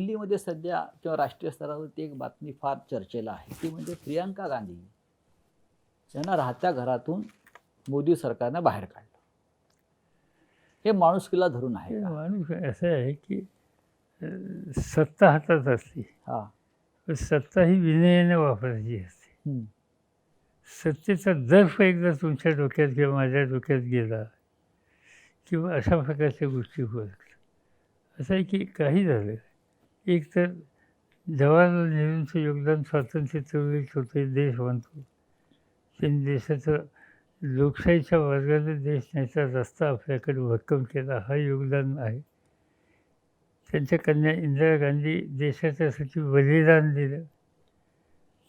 दिल्लीमध्ये सध्या किंवा राष्ट्रीय स्तरावरती एक बातमी फार चर्चेला आहे, ती म्हणजे प्रियंका गांधी यांना राहत्या घरातून मोदी सरकारनं बाहेर काढलं. हे माणुसकीला धरून आहे हे का? माणूस असं आहे की सत्ता हातात असते, हां. पण सत्ता ही विनयाने वापरायची असते. हं. सत्तेचा दर्फ एकदा तुमच्या डोक्यात किंवा माझ्या डोक्यात गेला किंवा अशा प्रकारच्या गोष्टी होत असं आहे की काही झालं, एक तर जवाहरलाल नेहरूंचं योगदान स्वातंत्र्य चळवळीत होते, देश बांधतो. त्यांनी देशाचं लोकशाहीच्या वर्गाने देश न्यायचा रस्ता आपल्याकडे भक्कम केला, हा योगदान आहे. त्यांच्या कन्या इंदिरा गांधी देशाच्यासाठी बलिदान दिलं.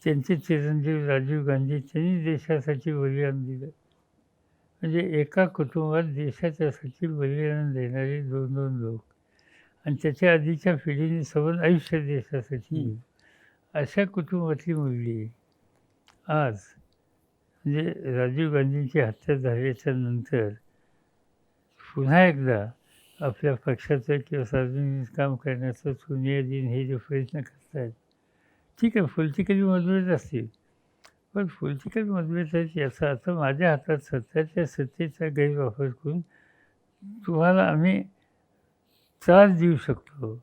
त्यांचे चिरंजीव राजीव गांधी त्यांनी देशासाठी बलिदान दिलं. म्हणजे एका कुटुंबात देशाच्यासाठी बलिदान देणारे 2-2 लोक आणि त्याच्या आधीच्या पिढीने सबंध आयुष्य देशासाठी दिलं. अशा कुटुंबातली मुलगी आज म्हणजे राजीव गांधींची हत्या झाल्याच्या नंतर पुन्हा एकदा आपल्या पक्षाचं किंवा सार्वजनिक काम करण्याचं सोनिया दिन हे जे प्रयत्न करत आहेत, ठीक आहे, पॉलिटिकली मतभेद असतील, पण पॉलिटिकल मतभेद आहेत याचा आता माझ्या हातात सत्ता आहे, त्या सत्तेचा गैरवापर करून तुम्हाला आम्ही त्रास देऊ शकतो,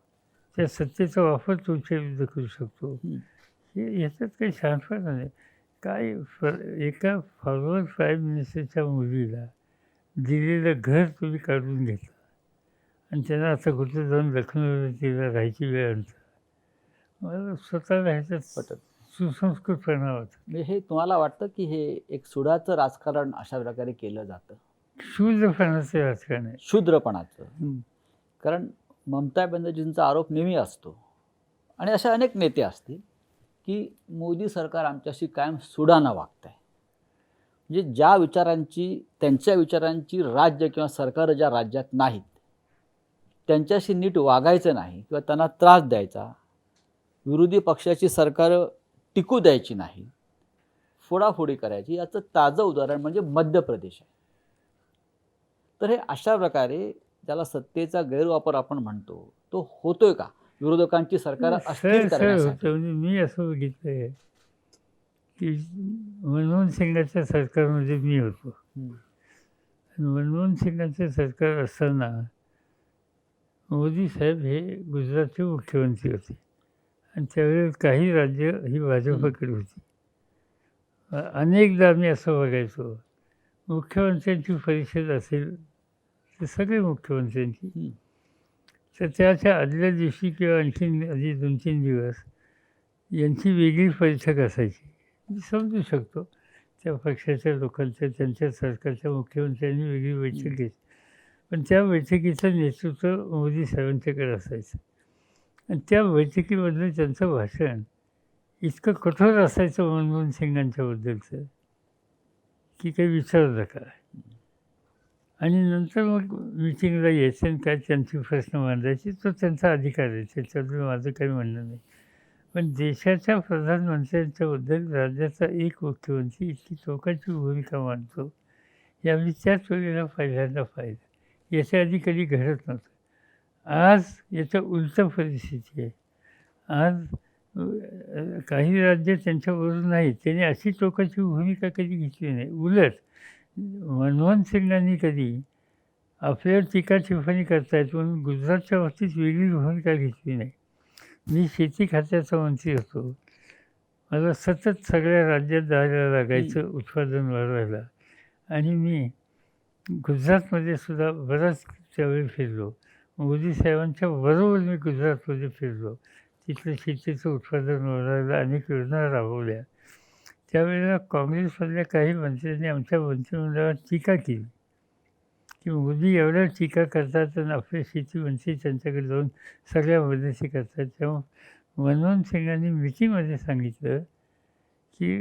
त्या सत्तेचा वापर तुमच्या विरुद्ध करू शकतो. हे याच्यात काही शहाणपणा नाही. काय एका फॉरवर्ड प्राईम मिनिस्टरच्या मुलीला दिलेलं घर तुम्ही काढून घेतलं आणि त्यांना आता कुठे जाऊन लखनौला तिला राहायची वेळ आणता. मला स्वतःला ह्याच्यात पटत. सुसंस्कृतपणा होता. म्हणजे हे तुम्हाला वाटतं की हे एक सुडाचं राजकारण अशा प्रकारे केलं जातं? शूद्रपणाचं राजकारण आहे. शूद्रपणाचं. कारण ममता बॅनर्जींचा आरोप नेहमी असतो आणि असे अनेक नेते असतील की मोदी सरकार आमच्याशी कायम सुडानं वागत आहे. म्हणजे ज्या विचारांची त्यांच्या विचारांची राज्य किंवा सरकार ज्या राज्यात नाहीत त्यांच्याशी नीट वागायचं नाही किंवा त्यांना त्रास द्यायचा, विरोधी पक्षाची सरकार टिकू द्यायची नाही, फोडाफोडी करायची, याचं ताजं उदाहरण म्हणजे मध्य प्रदेश आहे. तर हे अशा प्रकारे ज्याला सत्तेचा गैरवापर आपण म्हणतो तो होतोय का विरोधकांची सरकार अस्थिर करण्यासाठी? म्हणजे मी असं बघितलं आहे की मनमोहन सिंगाच्या सरकारमध्ये मी होतो. मनमोहन सिंगाचं सरकार असताना मोदी साहेब हे गुजरातचे मुख्यमंत्री होते आणि त्यावेळेस काही राज्य ही भाजपकडे होती. अनेकदा आम्ही असं बघायचो, मुख्यमंत्र्यांची परिषद असेल तर सगळे मुख्यमंत्र्यांची, तर त्याच्या आदल्या दिवशी किंवा आणखीन आधी 2-3 दिवस यांची वेगळी बैठक असायची. मी समजू शकतो त्या पक्षाच्या लोकांच्या त्यांच्या सरकारच्या मुख्यमंत्र्यांनी वेगळी बैठक घेतली, पण त्या बैठकीचं नेतृत्व मोदी साहेबांच्याकडे असायचं आणि त्या बैठकीमधलं त्यांचं भाषण इतकं कठोर असायचं मनमोहन सिंगांच्याबद्दलचं की काही विचारू नका. आणि नंतर मग मिटिंगला यायचं आणि काय त्यांची प्रश्न मांडायची, तो त्यांचा अधिकार आहे, त्याच्याबद्दल माझं काही म्हणणं नाही. पण देशाच्या प्रधानमंत्र्यांच्याबद्दल राज्याचा एक मुख्यमंत्री इतकी टोकाची भूमिका मांडतो, यावेळी त्याच वेळेला पहिल्यांदा पाहिलं. याच्या आधी कधी घडत नव्हतं. आज याच्या उलट परिस्थिती आहे. आज काही राज्य त्यांच्याबरोबर नाहीत, त्यांनी अशी टोकाची भूमिका कधी घेतली नाही. उलट मनमोहन सिंगांनी कधी आपल्यावर टीका टिप्पणी करतायत म्हणून गुजरातच्या बाबतीत वेगळी भूमिका घेतली नाही. मी शेती खात्याचा मंत्री होतो, मला सतत सगळ्या राज्यात जायला लागायचं उत्पादन वाढवायला आणि मी गुजरातमध्ये सुद्धा बराच त्यावेळी फिरलो. मोदी साहेबांच्या बरोबर मी गुजरातमध्ये फिरलो, तिथलं शेतीचं उत्पादन वाढवायला अनेक योजना राबवल्या. त्यावेळेला काँग्रेसमधल्या काही मंत्र्यांनी आमच्या मंत्रिमंडळात टीका केली की मोदी एवढ्या टीका करतात आणि आपले शेतीमंत्री त्यांच्याकडे जाऊन सगळ्या मदती करतात. तेव्हा मनमोहन सिंगांनी मिटिंगमध्ये सांगितलं की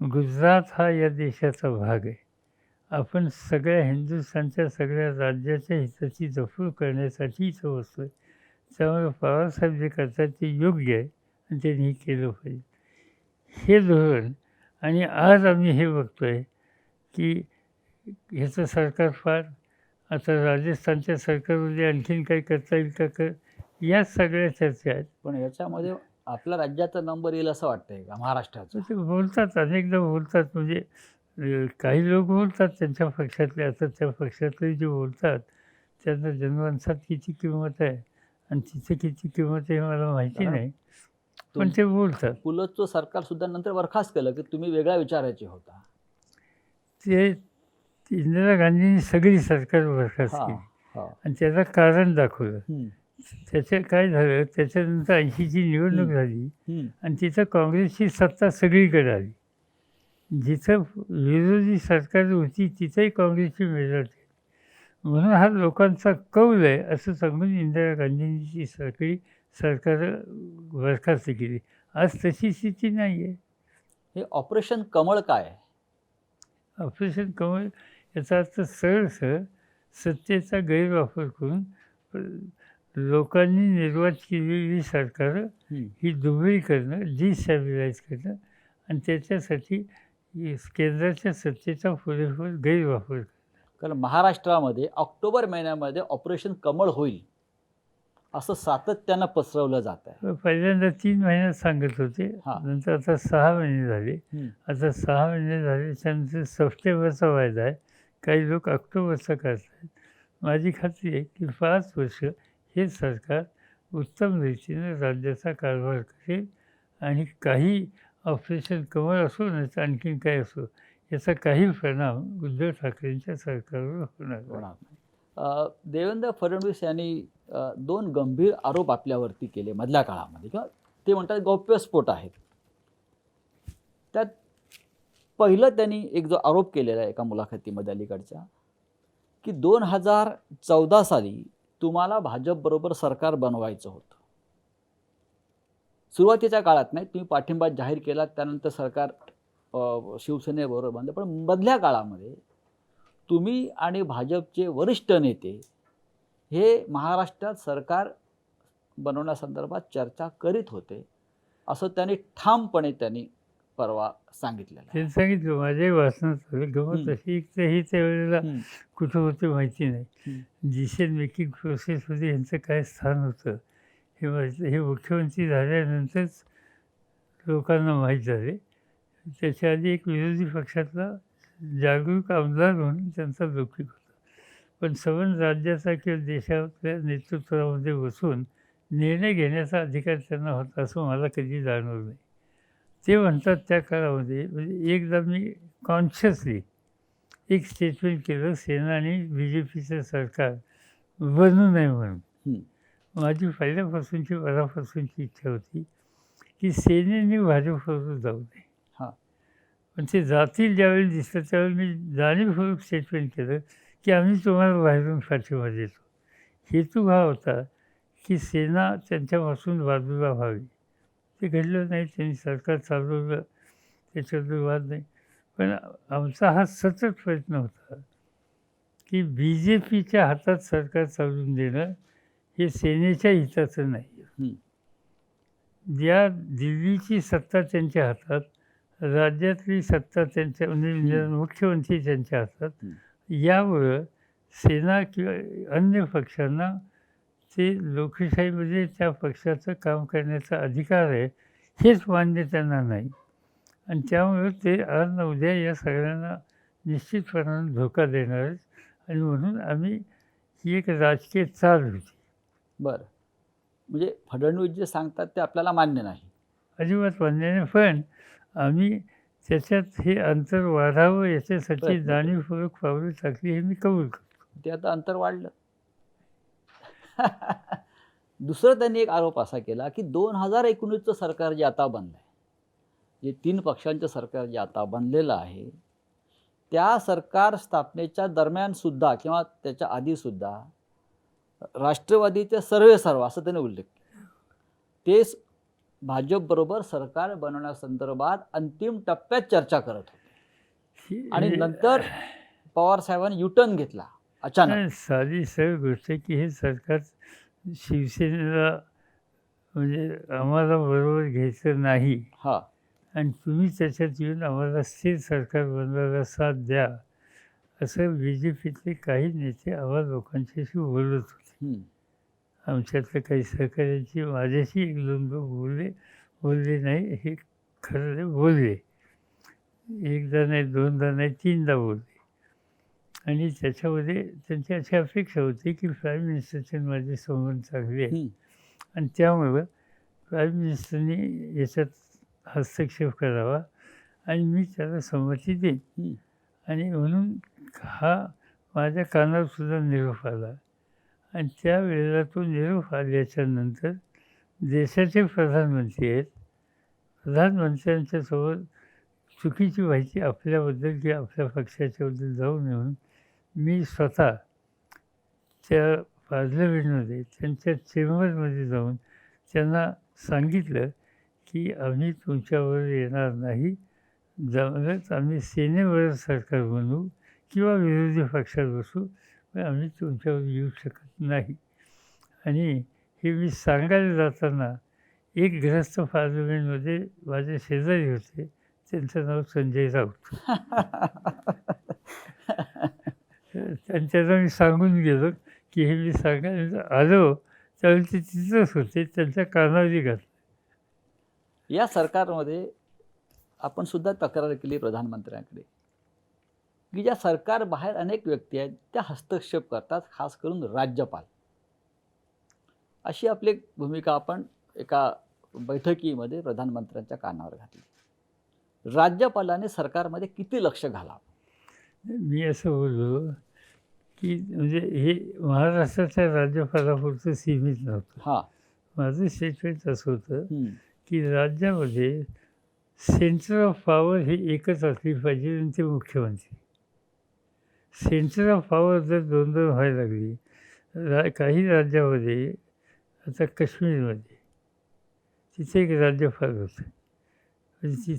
गुजरात हा या देशाचा भाग आहे, आपण सगळ्या हिंदुस्थानच्या सगळ्या राज्याच्या हिताची जपणूक करण्यासाठी इथं बसतो आहे, त्यामुळे पवारसाहेब जे करतात ते योग्य आहे आणि त्यांनी हे केलं पाहिजे. हे धोरण आणि आज आम्ही हे बघतो आहे की ह्याचं सरकार फार आता राजस्थानच्या सरकारमध्ये आणखीन काही करता येईल का या सगळ्या चर्चा आहेत. पण याच्यामध्ये आपल्या राज्याचा नंबर येईल असं वाटतंय का, महाराष्ट्राचा? तर ते बोलतात, अनेकदा बोलतात. म्हणजे काही लोक बोलतात त्यांच्या पक्षातले, आता त्या पक्षातले जे बोलतात त्यांना जनमानसात किती किंमत आहे आणि तिथे किती किंमत आहे मला माहिती कारण नाही, पण ते बोलतात. पुलतचं सरकार सुद्धा नंतर बरखास्त केलं की तुम्ही वेगळ्या विचाराचे होता. ते इंदिरा गांधींनी सगळी सरकार बरखास्त हा केली हा आणि त्याचं कारण दाखवलं. हम्म, त्याचं काय झालं, त्याच्यानंतर 80ची निवडणूक हम्म. झाली हम्म. आणि तिथं काँग्रेसची सत्ता सगळीकडे आली. जिथं विरोधी सरकार होती तिथंही काँग्रेसची मेजॉरिटी. म्हणून हा लोकांचा कौल आहे असं सांगून इंदिरा गांधींनी ती सगळी सरकारं बरखास्त केली. आज तशी स्थिती नाही आहे. हे ऑपरेशन कमळ काय आहे? ऑपरेशन कमळ याचा अर्थ सरळ सत्तेचा गैरवापर करून लोकांनी निर्वात केलेली सरकारं हम्म. ही दुबळी करणं, डिस्टॅबिलाईज करणं आणि त्याच्यासाठी केंद्राच्या सत्तेचा पुरेपूर गैरवापर करणं. कारण महाराष्ट्रामध्ये ऑक्टोबर महिन्यामध्ये ऑपरेशन कमळ होईल असं सातत्यानं पसरवलं जात आहे. पहिल्यांदा 3 महिन्यात सांगत होते, हा. नंतर आता 6 महिने झाले. हम्म. आता 6 महिने झाले, त्यानंतर सप्टेंबरचा वायदा आहे. काही लोक ऑक्टोबरचा करतात. माझी खात्री आहे की 5 वर्ष हे सरकार उत्तम रीतीने राज्याचा कारभार करेल आणि काही ऑपरेशन कमळ असो नाही तर आणखीन काय असो, याचा काही परिणाम उद्धव ठाकरेंच्या सरकारवर होणार नाही. होणार नाही. देवेंद्र फडणवीस यांनी 2 गंभीर आरोप आपल्यावरती केले मधल्या काळामध्ये, किंवा ते म्हणतात गौप्यस्फोट आहेत. त्यात पहिलं त्यांनी एक जो आरोप केलेला आहे एका मुलाखतीमध्ये अलीकडच्या, की 2014 साली तुम्हाला भाजपबरोबर सरकार बनवायचं होतं. सुरुवातीच्या काळात नाही, तुम्ही पाठिंबा जाहीर केला, त्यानंतर सरकार शिवसेनेबरोबर बनलं. पण मधल्या काळामध्ये तुम्ही आणि भाजपचे वरिष्ठ नेते हे महाराष्ट्रात सरकार बनवण्यासंदर्भात चर्चा करीत होते असं त्यांनी ठामपणे परवा सांगितलेलं आहे. त्यांनी सांगितलं, माझ्याही वाचनात आलं. गमत अशी एक तर ही त्यावेळेला कुठं होते माहिती नाही. डिसिजन मेकिंग प्रोसेसमध्ये यांचं काय स्थान होतं हे मुख्यमंत्री झाल्यानंतरच लोकांना माहीत झाले. त्याच्या आधी एक विरोधी पक्षातला जागरूक आमदार म्हणून त्यांचा लौकिक होता. पण सबंध राज्याचा किंवा देशातल्या नेतृत्वामध्ये बसून निर्णय घेण्याचा अधिकार त्यांना होता असं मला कधी जाणवलं नाही. ते म्हणतात त्या काळामध्ये, म्हणजे एकदा मी कॉन्शियसली एक स्टेटमेंट केलं, सेना आणि BJPचं सरकार बनू नये म्हणून. माझी पहिल्यापासूनची वरापासूनची इच्छा होती की सेनेने भाजपबरोबर जाऊ नये. पण ते जातील ज्यावेळी दिसतं त्यावेळी मी जाणीवपूर्वक स्टेटमेंट केलं की आम्ही तुम्हाला बाहेरून पाठिंबा देतो. हेतू हा होता की सेना त्यांच्यापासून बाजूला व्हावी. ते घडलं नाही, त्यांनी सरकार चालवलं, त्याच्याबद्दल वाद नाही. पण आमचा हा सतत प्रयत्न होता की BJPच्या हातात सरकार चालवून देणं हे सेनेच्या हिताचं नाही. ज्या दिल्लीची सत्ता त्यांच्या हातात, राज्यातली सत्ता त्यांच्या म्हणजे मुख्यमंत्री त्यांच्या हातात, यामुळं सेना किंवा अन्य पक्षांना ते लोकशाहीमध्ये त्या पक्षाचं काम करण्याचा अधिकार आहे हेच मान्य त्यांना नाही. आणि त्यामुळं ते आज न उद्या या सगळ्यांना निश्चितपणाने धोका देणारच. आणि म्हणून आम्ही ही एक राजकीय चाल होती. बरं, म्हणजे फडणवीस जे सांगतात ते आपल्याला मान्य नाही? अजिबात मान्य नाही. पण आम्ही त्याच्यात हे अंतर वाढावं याच्यासाठी जाणीवपूर्वक पावलं टाकली हे मी कबूल करतो. ते आता अंतर वाढलं. दुसरं त्यांनी एक आरोप असा केला की 2019चं सरकार जे आता बनलं आहे, जे 3 पक्षांचं सरकार जे आता बनलेलं आहे, त्या सरकार स्थापनेच्या दरम्यानसुद्धा किंवा त्याच्या आधीसुद्धा राष्ट्रवादीचे सर्व असं त्याने उल्लेख केला. तेच भाजपबरोबर सरकार बनवण्यासंदर्भात अंतिम टप्प्यात चर्चा करत होते आणि नंतर पवारसाहेबांनी युटर्न घेतला अचानक. साधी सरळ गोष्ट की हे सरकार शिवसेनेला म्हणजे आम्हाला बरोबर घ्यायचं नाही आणि तुम्ही त्याच्यात येऊन आम्हाला स्थिर सरकार बनवायला साथ द्या असं BJPतले काही नेते आम्हा लोकांच्याशी बोलत होते. आमच्यातल्या काही सहकाऱ्यांची माझ्याशी 1-2 लोक बोलले नाही हे खरं नाही, बोलले. एकदा नाही, दोनदा नाही, 3दा बोलले. आणि त्याच्यामध्ये त्यांची अशी अपेक्षा होती की प्राईम मिनिस्टरचे माझे संबंध चांगले आहेत हं. आणि त्यामुळं प्राईम मिनिस्टरनी याच्यात हस्तक्षेप करावा आणि मी त्याला संमती देईन. हं. आणि म्हणून हा माझ्या कानावर सुद्धा निरोप आला आणि त्यावेळेला तो निरोप आल्याच्यानंतर देशाचे प्रधानमंत्री आहेत. प्रधानमंत्र्यांच्यासोबत चुकीची माहिती आपल्याबद्दल किंवा आपल्या पक्षाच्याबद्दल जाऊ नये म्हणून मी स्वतः त्या पार्लमेंटमध्ये त्यांच्या चेंबरमध्ये जाऊन त्यांना सांगितलं की आम्ही तुमच्यावर येणार नाही. जमलंच आम्ही सेनेवर सरकार बनवू किंवा विरोधी पक्षात बसू, पण आम्ही तुमच्यावर येऊ शकत नाही. आणि हे मी सांगायला जाताना एक ग्रस्त पार्लमेंटमध्ये माझे शेजारी होते. त्यांचं नाव संजय राऊत. त्यांच्याला मी सांगून गेलो की हे मी सांगायला आलो त्यावेळी ते तिथंच होते. त्यांच्या कानावरी घातलं. या सरकारमध्ये आपण सुद्धा तक्रार केली प्रधानमंत्र्यांकडे की ज्या सरकारबाहेर अनेक व्यक्ती आहेत त्या हस्तक्षेप करतात, खास करून राज्यपाल. अशी आपली भूमिका आपण एका बैठकीमध्ये प्रधानमंत्र्यांच्या कानावर घातली. राज्यपालाने सरकारमध्ये किती लक्ष घालावं? मी असं बोललो की म्हणजे हे महाराष्ट्राच्या राज्यपालापुरतं सीमित नव्हतं. हां. माझं स्टेटमेंट असं होतं हं. की राज्यामध्ये सेंटर ऑफ पॉवर ही एकच असली पाहिजे आणि ते मुख्यमंत्री. सेंटर ऑफ पॉवर जर 2-2 व्हायला लागली, काही राज्यामध्ये आता काश्मीरमध्ये तिथे एक राज्यपाल होतं. म्हणजे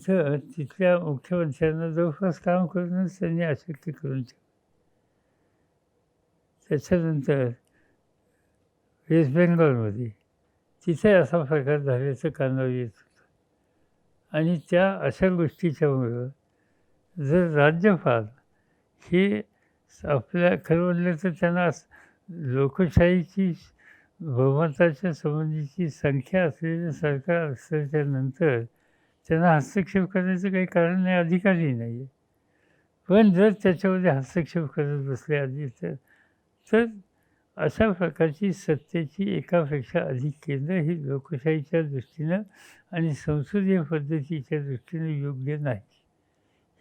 तिथल्या मुख्यमंत्र्यांना जवळपास काम करूनच त्यांनी अशक्य करून ठेवलं. त्याच्यानंतर वेस्ट बेंगॉलमध्ये तिथे असा प्रकार झाल्याचं कानावर येत होतं. आणि त्या अशा गोष्टीच्यामुळं जर राज्यपाल हे आपल्या खरं म्हणलं तर त्यांना लोकशाहीची बहुमताच्या संबंधीची संख्या असलेलं सरकार असल्याच्यानंतर त्यांना हस्तक्षेप करण्याचं काही कारण नाही, अधिकारही नाही आहे. पण जर त्याच्यामध्ये हस्तक्षेप करत बसले आधी तर अशा प्रकारची सत्तेची एकापेक्षा अधिक केंद्र ही लोकशाहीच्या दृष्टीनं आणि संसदीय पद्धतीच्या दृष्टीनं योग्य नाही.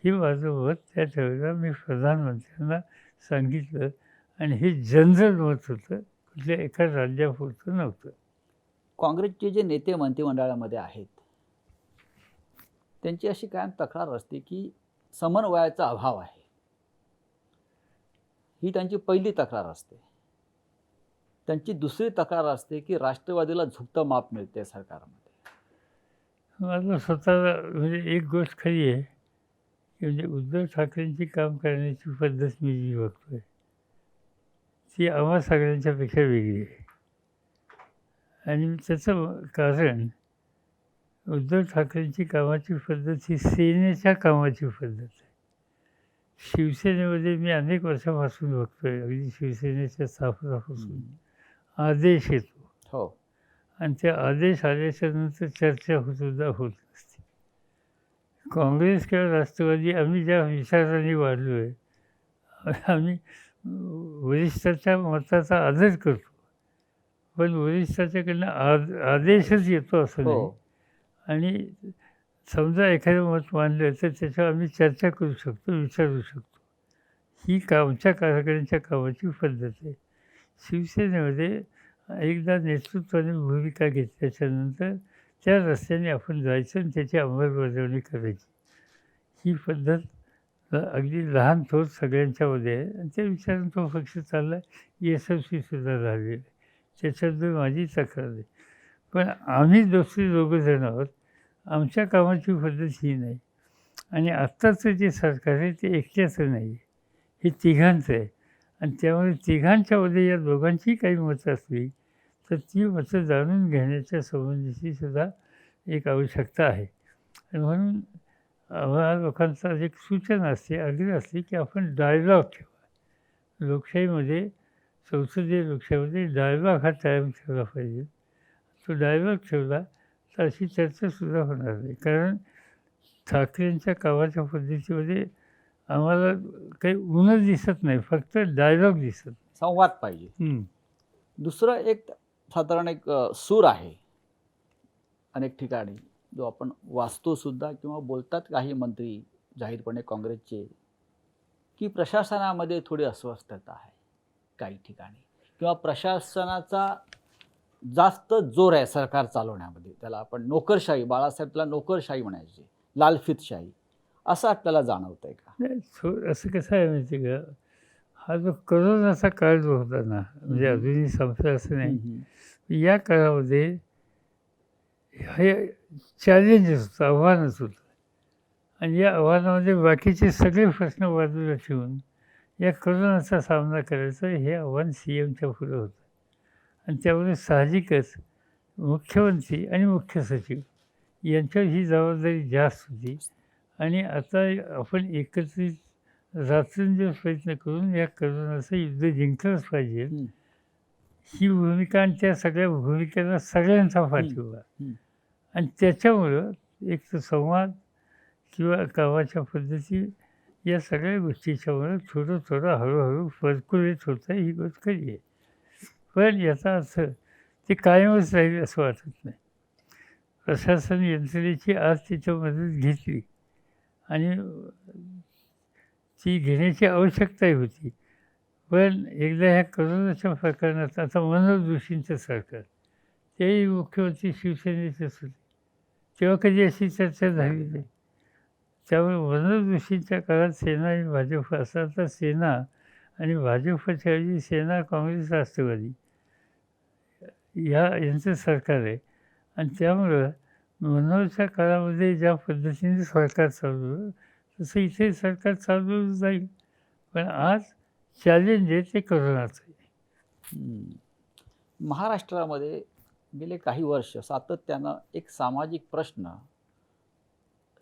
हे माझं मत त्याच वेळेला मी प्रधानमंत्र्यांना सांगितलं आणि हे जनरल मत होतं, कुठल्या एका राज्यापुरतं नव्हतं. काँग्रेसचे जे नेते मंत्रिमंडळामध्ये आहेत त्यांची अशी कायम तक्रार असते की समन्वयाचा अभाव आहे. ही त्यांची पहिली तक्रार असते. त्यांची दुसरी तक्रार असते की राष्ट्रवादीला झुकतं माप मिळते सरकारमध्ये. मला स्वतःला म्हणजे एक गोष्ट खरी आहे की म्हणजे उद्धव ठाकरेंची काम करण्याची पद्धत मी जी बघतोय ती आम्हा सगळ्यांच्यापेक्षा वेगळी आहे. आणि त्याचं कारण उद्धव ठाकरेंची कामाची पद्धत ही सेनेच्या कामाची पद्धत आहे. शिवसेनेमध्ये मी अनेक वर्षापासून बघतोय, अगदी शिवसेनेच्या स्थापनापासून आदेश येतो. हो. आणि ते आदेश आल्याच्यानंतर चर्चा सुद्धा होत नसते. काँग्रेस किंवा राष्ट्रवादी आम्ही ज्या विचारांनी वाढलो आहे, आम्ही वरिष्ठाच्या मताचा आदर करतो, पण वरिष्ठाच्याकडनं आदेशच येतो असं नाही. हो. आणि समजा एखादं मत मानलं तर त्याच्यावर आम्ही चर्चा करू शकतो, विचारू शकतो. ही आमच्या कार्यकर्त्यांच्या कामाची पद्धत आहे. शिवसेनेमध्ये एकदा नेतृत्वाने भूमिका घेतल्याच्यानंतर त्या रस्त्याने आपण जायचं आणि त्याची अंमलबजावणी करायची. ही पद्धत अगदी लहान थोर सगळ्यांच्यामध्ये आहे आणि त्या विचारानं तो पक्ष चालला यशस्वीसुद्धा झालेला आहे. त्याच्याबद्दल माझी तक्रार आहे. पण आम्ही दोघं जण आहोत, आमच्या कामाची पद्धत ही नाही. आणि आत्ताचं जे सरकार आहे ते एकट्याचं नाही आहे, हे तिघांचं आहे. आणि त्यामुळे तिघांच्यामध्ये या दोघांची काही मतं असली तर ती मतं जाणून घेण्याच्या संबंधीची सुद्धा एक आवश्यकता आहे. आणि म्हणून आम्हाला लोकांचा एक सूचना असते, आग्रह असते की आपण डायलॉग ठेवा. लोकशाहीमध्ये संसदीय लोकशाहीमध्ये डायलॉग हा कायम ठेवला पाहिजे. तो डायलॉग ठेवला तर अशी चर्चासुद्धा होणार नाही. कारण ठाकरेंच्या कामाच्या पद्धतीमध्ये आम्हाला काही ऊनच दिसत नाही, फक्त डायलॉग दिसत. संवाद पाहिजे. हं. दुसरं एक साधारण एक सूर आहे अनेक ठिकाणी, जो आपण वाचतो सुद्धा किंवा बोलतात काही मंत्री जाहीरपणे काँग्रेसचे, की प्रशासनामध्ये थोडी अस्वस्थता आहे काही ठिकाणी, किंवा प्रशासनाचा जास्त जोर आहे सरकार चालवण्यामध्ये. त्याला आपण नोकरशाही, बाळासाहेब त्याला नोकरशाही म्हणायचे, लालफितशाही, असं आपल्याला जाणवतंय का? नाही, असं कसं आहे माहिती आहे का, हा जो कोरोनाचा काळ जो होता ना, म्हणजे अजूनही संपला असं नाही, या काळामध्ये हे चॅलेंजेस होतं, आव्हानच होतं. आणि या आव्हानामध्ये बाकीचे सगळे प्रश्न बाजूला ठेवून या कोरोनाचा सामना करायचं हे आव्हान CMच्या पुढं होतं. आणि त्यामुळे साहजिकच मुख्यमंत्री आणि मुख्य सचिव यांच्यावर ही जबाबदारी जास्त होती. आणि आता आपण एकत्रित रात्रंदिवस प्रयत्न करून या कोरोनाचं युद्ध जिंकलंच पाहिजे, ही भूमिका आणि त्या सगळ्या भूमिकेला सगळ्यांचा पाठिंबा. आणि त्याच्यामुळं एक तर संवाद किंवा कामाच्या पद्धती या सगळ्या गोष्टीच्यामुळं थोडं हळूहळू पर्क्युलेट होतं, ही गोष्ट खरी आहे. पण याचा अर्थ ते कायमच राहील असं वाटत नाही. प्रशासन यंत्रणेची आज तिथं मदत घेतली आणि ती घेण्याची आवश्यकताही होती. पण एकदा ह्या कोरोनाच्या प्रकरणात आता मनोहर जोशींचं सरकार, तेही मुख्यमंत्री शिवसेनेचेच होते, तेव्हा कधी अशी चर्चा झाली नाही. त्यामुळे मनोहर जोशींच्या काळात सेना आणि भाजप असं, आता सेना आणि भाजपच्या ऐवजी सेना, काँग्रेस, राष्ट्रवादी यांचं सरकार आहे. आणि त्यामुळं मनोहरच्या काळामध्ये ज्या पद्धतीने सरकार चालवलं तसं इथे सरकार चालवलं जाईल. पण आज चॅलेंज आहे ते कोरोनाचं आहे. महाराष्ट्रामध्ये गेले काही वर्ष सातत्यानं एक सामाजिक प्रश्न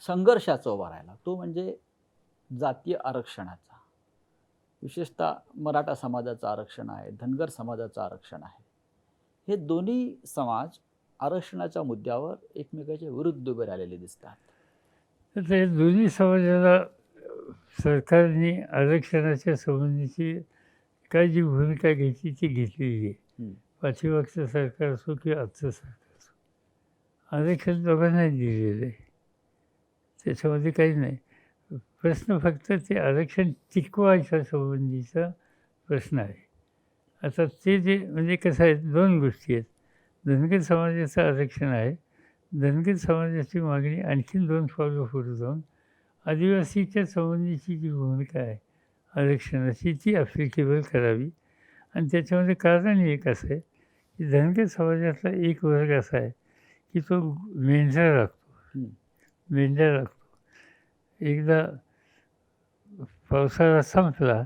संघर्षाचा उभा राहिला, तो म्हणजे जातीय आरक्षणाचा. विशेषतः मराठा समाजाचं आरक्षण आहे, धनगर समाजाचं आरक्षण आहे. हे दोन्ही समाज आरक्षणाच्या मुद्द्यावर एकमेकाच्या विरुद्ध उभे राहिलेले दिसतात. तर या दोन्ही समाजाला सरकारने आरक्षणाच्या संबंधीची काय जी भूमिका घ्यायची ती घेतलेली आहे. पाठीमागचं सरकार असो किंवा आजचं सरकार असो, आरक्षण दोघांनाही दिलेलं आहे, त्याच्यामध्ये काही नाही. प्रश्न फक्त ते आरक्षण टिकवायच्या संबंधीचा प्रश्न आहे. आता ते जे म्हणजे कसं आहे, दोन गोष्टी आहेत. धनगर समाजाचं आरक्षण आहे, धनगर समाजाची मागणी आणखीन 2 पावलं पुढे जाऊन आदिवासीच्या संबंधीची जी भूमिका आहे आरक्षणाची, ती ॲप्लिकेबल करावी. आणि त्याच्यामध्ये कारण एक असं आहे की धनगर समाजातला एक वर्ग असा आहे की तो मेंढरा राखतो. एकदा पावसाळा संपला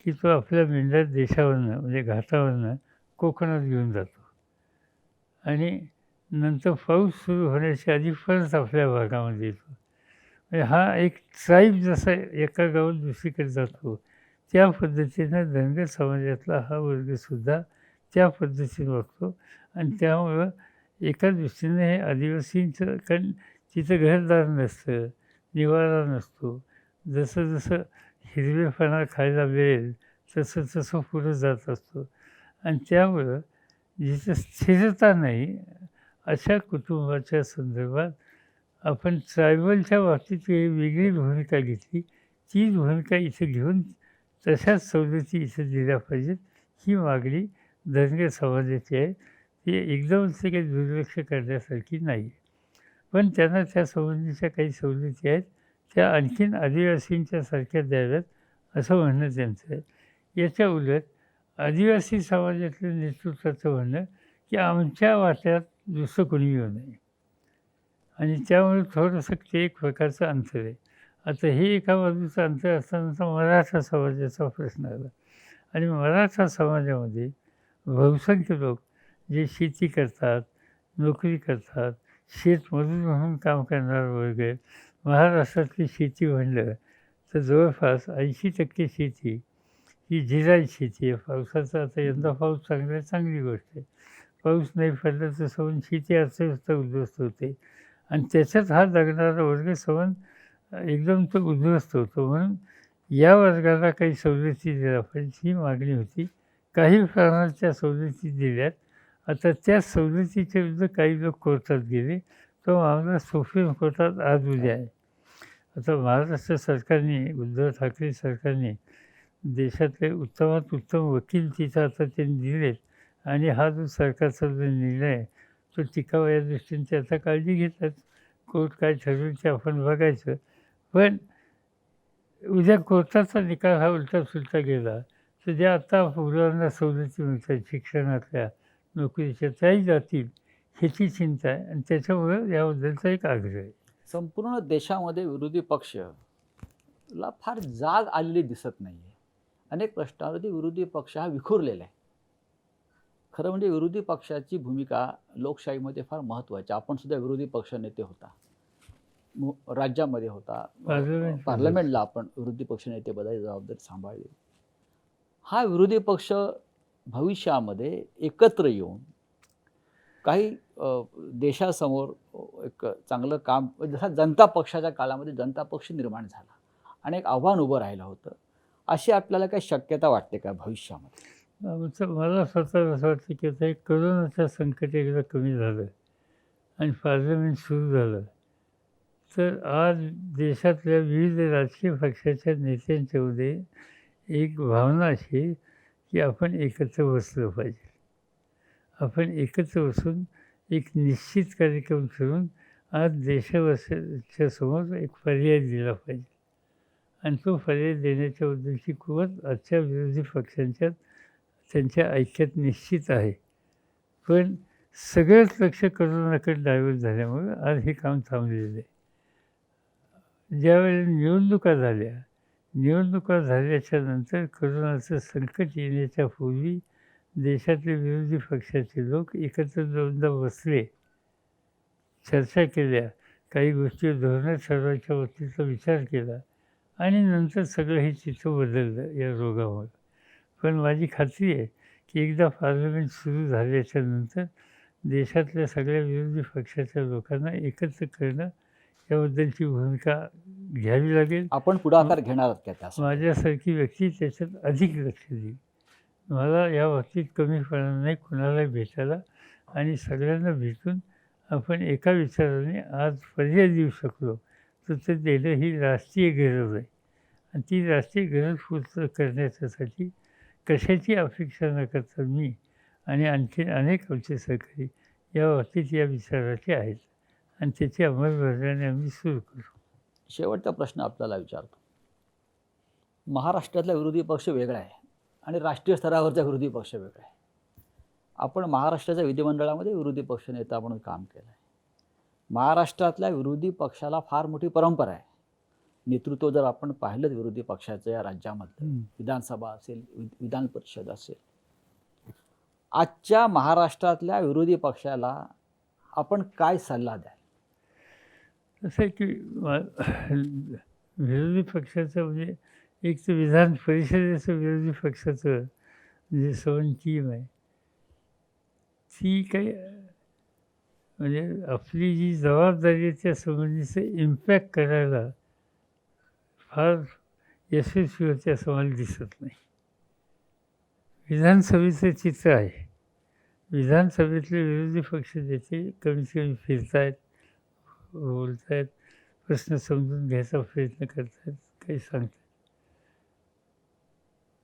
की तो आपल्या मेंढ्या देशावरनं म्हणजे घाटावरनं कोकणात घेऊन जातो आणि नंतर पाऊस सुरू होण्याच्या आधी परत आपल्या भागामध्ये येतो. म्हणजे हा एक ट्राईब जसा एका गावात दुसरीकडे जातो, त्या पद्धतीनं धनगर समाजातला हा वर्गसुद्धा त्या पद्धतीने वागतो. आणि त्यामुळं एका दृष्टीनं हे आदिवासींचं, कारण तिथं घरदार नसतं, निवारा नसतो, जसं जसं हिरवेपणा खायला मिळेल तसं तसं पुढं जात असतो. आणि त्यामुळं जिथं स्थिरता नाही अशा कुटुंबाच्या संदर्भात आपण ट्रायबलच्या बाबतीत वेगळी भूमिका घेतली, तीच भूमिका इथं घेऊन तशाच सवलती इथं दिल्या पाहिजेत, ही मागणी धनगर समाजाची आहे. ती एकदमच काही दुर्लक्ष करण्यासारखी नाही. पण त्यांना त्या संबंधीच्या काही सवलती आहेत, त्या आणखीन आदिवासींच्या सारख्या द्याव्यात असं म्हणणं त्यांचं आहे. याच्या उलट आदिवासी समाजातल्या नेतृत्वाचं म्हणणं की आमच्या वाट्यात दुसरं कोणी येऊ नये. आणि त्यामुळे थोडंसं ते एक प्रकारचं अंतर आहे. आता हे एका बाजूचं अंतर असताना मराठा समाजाचा प्रश्न आला. आणि मराठा समाजामध्ये बहुसंख्य लोक जे शेती करतात, नोकरी करतात, शेतमजूर म्हणून काम करणारा वर्ग आहे. महाराष्ट्रातली शेती म्हणलं तर जवळपास 80% शेती ही झिराई शेती आहे. पावसाचा आता यंदा पाऊस चांगला आहे, चांगली गोष्ट आहे. पाऊस नाही पडला तर सवन शेती अर्थव्यवस्था उद्ध्वस्त होते आणि त्याच्यात हा जगणारा वर्ग सवन एकदम तो उद्ध्वस्त होतो. म्हणून या वर्गाला काही सवलती दिल्या पाहिजे ही मागणी होती. काही प्रमाणाच्या सवलती दिल्यात. आता त्या सवलतीच्या विरुद्ध काही लोक कोर्टात गेले. तो मामला सुप्रीम कोर्टात आज उद्या आहे. आता महाराष्ट्र सरकारने, उद्धव ठाकरे सरकारने देशातले उत्तमात उत्तम वकील तिथं आता त्यांनी दिलेत आणि हा जो सरकारचा जो निर्णय आहे तो टिकावा या दृष्टीने ते आता काळजी घेतात. कोर्ट काय ठरवेल ते आपण बघायचं. पण उद्या कोर्टाचा निकाल हा उलटा-सुलटा गेला तर ज्या आता मुलांना सवलती मिळतात शिक्षणातल्या, नोकरीच्या त्याही जातील ह्याची चिंता आहे आणि त्याच्यामुळं याबद्दलचा एक आग्रह आहे. संपूर्ण देशामध्ये विरोधी पक्षला फार जाग आलेली दिसत नाही आहे. अनेक प्रश्नावरती विरोधी पक्ष हा विखुरलेला आहे. खरं म्हणजे विरोधी पक्षाची भूमिका लोकशाहीमध्ये फार महत्त्वाची. आपण सुद्धा विरोधी पक्ष नेते होता, राज्यामध्ये होता, पार्लमेंटला आपण विरोधी पक्ष नेते पदाची जबाबदारी सांभाळली. हा विरोधी पक्ष भविष्यामध्ये एकत्र येऊन काही देशासमोर एक चांगलं काम, जसा जनता पक्षाच्या काळामध्ये जनता पक्ष निर्माण झाला आणि एक आव्हान उभं राहिलं होतं, अशी आपल्याला काही शक्यता वाटते का भविष्यामध्ये? मला स्वतःला असं वाटतं की आता एक कोरोनाचं संकट एकदा कमी झालं आणि पार्लमेंट सुरू झालं तर आज देशातल्या विविध राजकीय पक्षाच्या नेत्यांच्यामध्ये एक भावना अशी आहे की आपण एकत्र बसलं पाहिजे. आपण एकत्र बसून एक निश्चित कार्यक्रम करून आज देशवासियांच्या समोर एक पर्याय दिला पाहिजे आणि तो पर्याय देण्याच्याबद्दलची कुवत आजच्या विरोधी पक्षांच्यात त्यांच्या ऐक्यात निश्चित आहे. पण सगळंच लक्ष कोरोनाकडे डायव्हर्ट झाल्यामुळं आज हे काम थांबलेलं आहे. ज्यावेळेला निवडणुका झाल्याच्या नंतर कोरोनाचं संकट येण्याच्या पूर्वी देशातले विरोधी पक्षाचे लोक एकत्र दोनदा बसले, चर्चा केल्या, काही गोष्टी धोरणं ठरवायच्या बाबतीचा विचार केला आणि नंतर सगळं हे चित्र बदललं या रोगामुळे. पण माझी खात्री आहे की एकदा पार्लमेंट सुरू झाल्याच्या नंतर देशातल्या सगळ्या विरोधी पक्षाच्या लोकांना एकत्र करणं याबद्दलची भूमिका घ्यावी लागेल. आपण पुढाकार घेणार आहात का त्यासाठी? माझ्यासारखी व्यक्ती त्याच्यात अधिक लक्ष देईल. मला या बाबतीत कमीपणा नाही कुणालाही भेटायला आणि सगळ्यांना भेटून आपण एका विचाराने आज पर्याय देऊ शकलो तर ते देणं ही राष्ट्रीय गरज आहे आणि ती राष्ट्रीय गरज पूर्ण करण्यासाठी कशाची अपेक्षा न करता मी आणि आणखी अनेक आमचे सहकारी या बाबतीत या विचाराचे आहेत आणि त्याची अंमलबजावणी आम्ही सुरू करू. शेवटचा प्रश्न आपल्याला विचारतो. महाराष्ट्रातला विरोधी पक्ष वेगळा आहे आणि राष्ट्रीय स्तरावरचा विरोधी पक्ष वेगळा आहे. आपण महाराष्ट्राच्या विधिमंडळामध्ये विरोधी पक्ष नेता म्हणून काम केलं आहे. महाराष्ट्रातल्या विरोधी पक्षाला फार मोठी परंपरा आहे. नेतृत्व जर आपण पाहिलं विरोधी पक्षाचं या राज्यामधलं, विधानसभा असेल, विधान परिषद असेल, आजच्या महाराष्ट्रातल्या विरोधी पक्षाला आपण काय सल्ला द्याल? असं आहे की विरोधी पक्षाचं म्हणजे एक तर विधान परिषदेचं विरोधी पक्षाचं जे सवन टीम आहे ती काही म्हणजे आपली जी जबाबदारी आहे त्या संबंधीचं इम्पॅक्ट करायला फार यशस्वी होते असं मला दिसत नाही. विधानसभेचं चित्र आहे. विधानसभेतले विरोधी पक्ष त्याचे कमीत कमी फिरत आहेत, बोलत आहेत, प्रश्न समजून घ्यायचा प्रयत्न करत आहेत, काही सांगतात.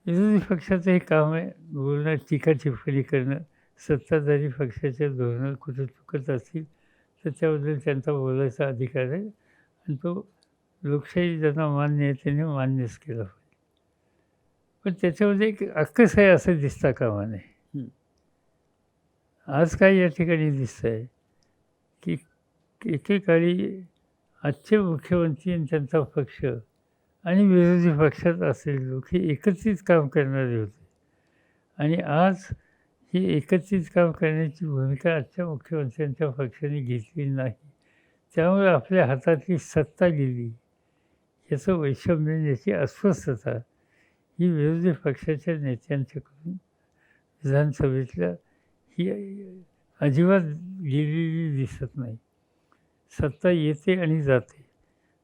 विरोधी पक्षाचं हे काम आहे बोलणं, टीका टिप्पणी करणं. सत्ताधारी पक्षाच्या धोरणं कुठे चुकत असतील तर त्याबद्दल त्यांचा बोलायचा अधिकार आहे आणि तो लोकशाही ज्यांना मान्य आहे त्यांनी मान्यच केला पाहिजे. पण त्याच्यामध्ये एक अक्कस आहे असं दिसता कामा नये. आज काय या ठिकाणी दिसतं आहे की एकेकाळी आजचे मुख्यमंत्री आणि त्यांचा पक्ष आणि विरोधी पक्षात असलेले लोक हे एकत्रित काम करणारे होते आणि आज ही एकत्रित काम करण्याची भूमिका आजच्या मुख्यमंत्र्यांच्या पक्षाने घेतली नाही. त्यामुळे आपल्या हातातली सत्ता गेली, याचं वैषम्य, याची अस्वस्थता ही विरोधी पक्षाच्या नेत्यांच्याकडून विधानसभेतल्या ही अजिबात गेलेली दिसत नाही. सत्ता येते आणि जाते.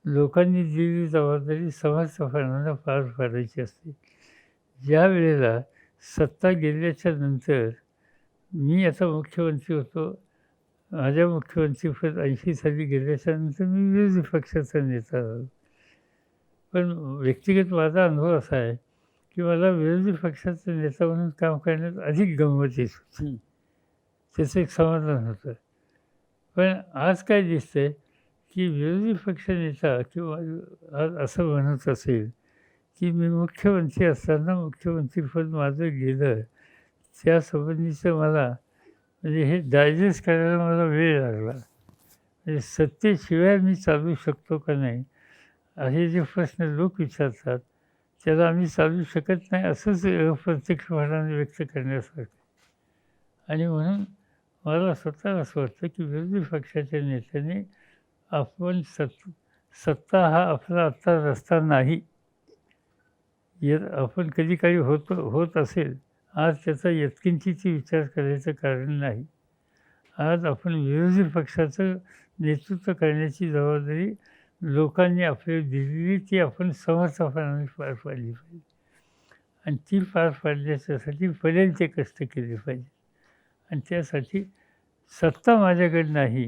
लोकांनी दिलेली जबाबदारी समर्थपणानं पार पाडायची असते. ज्या वेळेला सत्ता गेल्याच्या नंतर मी आता मुख्यमंत्री होतो, माझ्या मुख्यमंत्रीपद 80 साली गेल्याच्या नंतर मी विरोधी पक्षाचा नेता झालो. पण व्यक्तिगत माझा अनुभव असा आहे की मला विरोधी पक्षाचा नेता म्हणून काम करण्यात अधिक गंमत येत होती. त्याचं एक समाधान होतं. पण आज काय दिसतंय की विरोधी पक्ष नेता किंवा आज असं म्हणत असेल की मी मुख्यमंत्री असताना मुख्यमंत्रीपद माझं गेलं, त्यासंबंधीचं मला म्हणजे हे डायजेस्ट करायला मला वेळ लागला. म्हणजे सत्तेशिवाय मी चालू शकतो का नाही, असे जे प्रश्न लोक विचारतात त्याला आम्ही चालू शकत नाही असंच अप्रत्यक्षपणाने व्यक्त करण्यासारखं. आणि म्हणून मला स्वतः असं वाटतं की विरोधी पक्षाच्या नेत्याने आपण सत्ता हा आपला आत्ता रस्ता नाही. आपण कधी काही होत असेल, आज त्याचा यत्किंचित विचार करायचं कारण नाही. आज आपण विरोधी पक्षाचं नेतृत्व करण्याची जबाबदारी लोकांनी आपल्याला दिलेली ती आपण समर्थपणाने पार पाडली पाहिजे. आणि ती पार पाडण्याच्यासाठी पडेल ते कष्ट केले पाहिजे. आणि त्यासाठी सत्ता माझ्याकडे नाही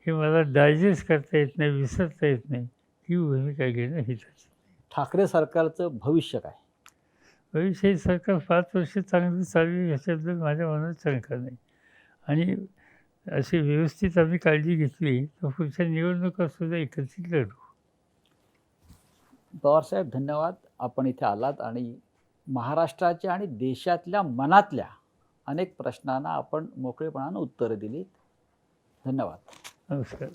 हे मला डायजेस्ट करता येत नाही, विसरता येत नाही, ही भूमिका घेणं हिताचं. ठाकरे सरकारचं भविष्य काय? भविष्य हे सरकार 5 वर्ष चांगलं चालू ह्याच्याबद्दल माझ्या मनात शंका नाही. आणि अशी व्यवस्थित आम्ही काळजी घेतली तर पुढच्या निवडणुकासुद्धा एकत्रित लढू. पवारसाहेब, धन्यवाद. आपण इथे आलात आणि महाराष्ट्राच्या आणि देशातल्या मनातल्या अनेक प्रश्नांना आपण मोकळेपणानं उत्तरं दिलीत. धन्यवाद. नमस्कार.